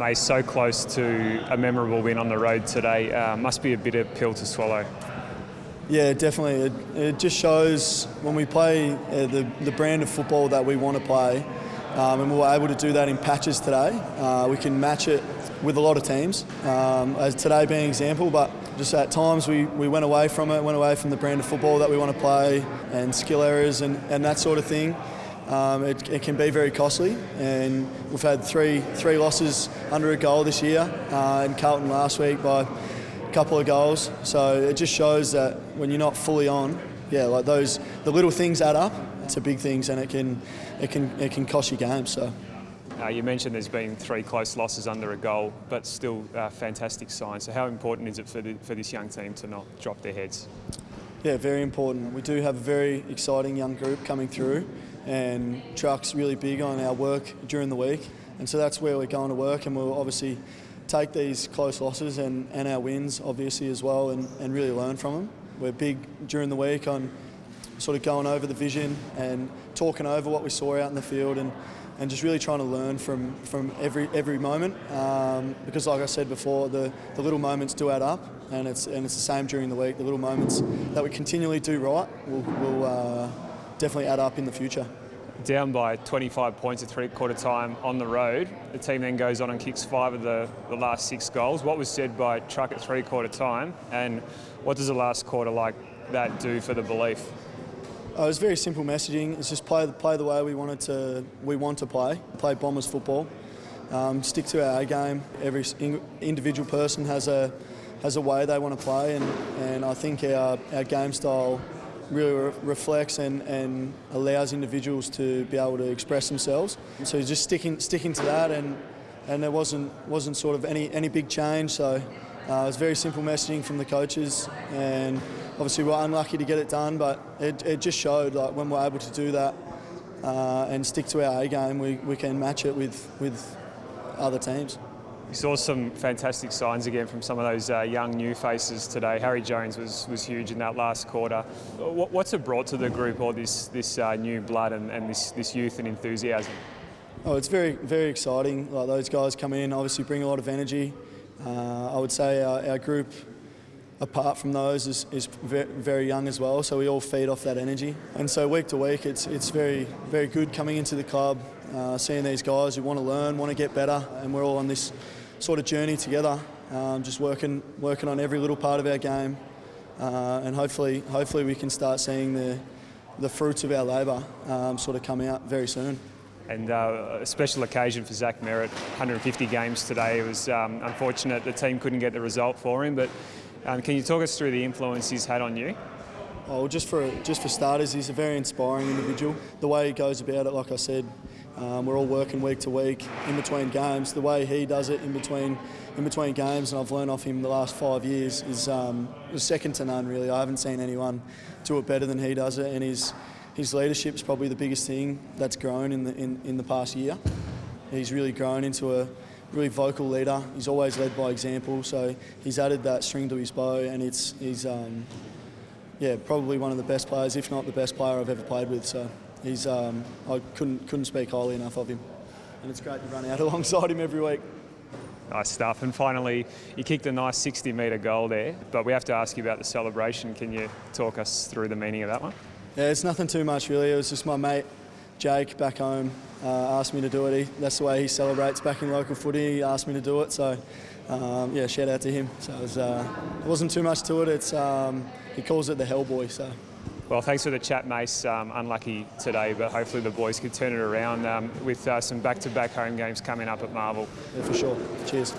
Mace, so close to a memorable win on the road today. Must be a bitter pill to swallow. Yeah, definitely. It just shows when we play the brand of football that we want to play, and we were able to do that in patches today. We can match it with a lot of teams, as today being an example, but just at times we went away from it, went away from the brand of football that we want to play, and skill errors and that sort of thing. It can be very costly, and we've had three losses under a goal this year, in Carlton last week by a couple of goals. So it just shows that when you're not fully on, like the little things add up to big things, and it can cost you games. So. You mentioned there's been 3 close losses under a goal, but still fantastic signs. So how important is it for this young team to not drop their heads? Yeah, very important. We do have a very exciting young group coming through, and Truck's really big on our work during the week, and so that's where we're going to work, and we'll obviously take these close losses and our wins obviously as well, and really learn from them. We're big during the week on sort of going over the vision and talking over what we saw out in the field, and just really trying to learn from every moment, because like I said before, the little moments do add up, and it's the same during the week. The little moments that we continually do right will definitely add up in the future. Down by 25 points at three-quarter time on the road, the team then goes on and kicks 5 of the last 6 goals. What was said by Truck at three-quarter time, and what does the last quarter like that do for the belief? It was very simple messaging. It's just play the way we want to play Bombers football. Stick to our A game. Every individual person has a way they want to play, and I think our game style really reflects and allows individuals to be able to express themselves. So just sticking to that, and there wasn't sort of any big change. So it was very simple messaging from the coaches, and obviously we're unlucky to get it done, but it just showed like when we're able to do that and stick to our A game, we can match it with other teams. You saw some fantastic signs again from some of those young new faces today. Harry Jones was huge in that last quarter. What's it brought to the group, all this new blood and this youth and enthusiasm? Oh, it's very, very exciting. Like, those guys come in, obviously bring a lot of energy. I would say our group, apart from those, is very, very young as well, so we all feed off that energy. And so week to week, it's very, very good coming into the club, seeing these guys who want to learn, want to get better, and we're all on this sort of journey together, just working on every little part of our game, and hopefully we can start seeing the fruits of our labour sort of come out very soon. And a special occasion for Zach Merritt, 150 games today. It was unfortunate the team couldn't get the result for him, but can you talk us through the influence he's had on you? Oh, just for starters, he's a very inspiring individual. The way he goes about it, like I said, we're all working week to week in between games. The way he does it in between games, and I've learned off him the last 5 years, is second to none really. I haven't seen anyone do it better than he does it, and his leadership is probably the biggest thing that's grown in the past year. He's really grown into a really vocal leader. He's always led by example, so he's added that string to his bow, and he's probably one of the best players, if not the best player I've ever played with. So he's I couldn't speak highly enough of him, and it's great to run out alongside him every week. Nice stuff. And finally, you kicked a nice 60-metre goal there, but we have to ask you about the celebration. Can you talk us through the meaning of that one? Yeah, it's nothing too much really. It was just my mate Jake back home asked me to do it. That's the way he celebrates back in local footy. He asked me to do it, so shout out to him. So it wasn't too much to it. He calls it the Hellboy. So. Well, thanks for the chat, Mace. Unlucky today, but hopefully the boys can turn it around with some back-to-back home games coming up at Marvel. Yeah, for sure. Cheers.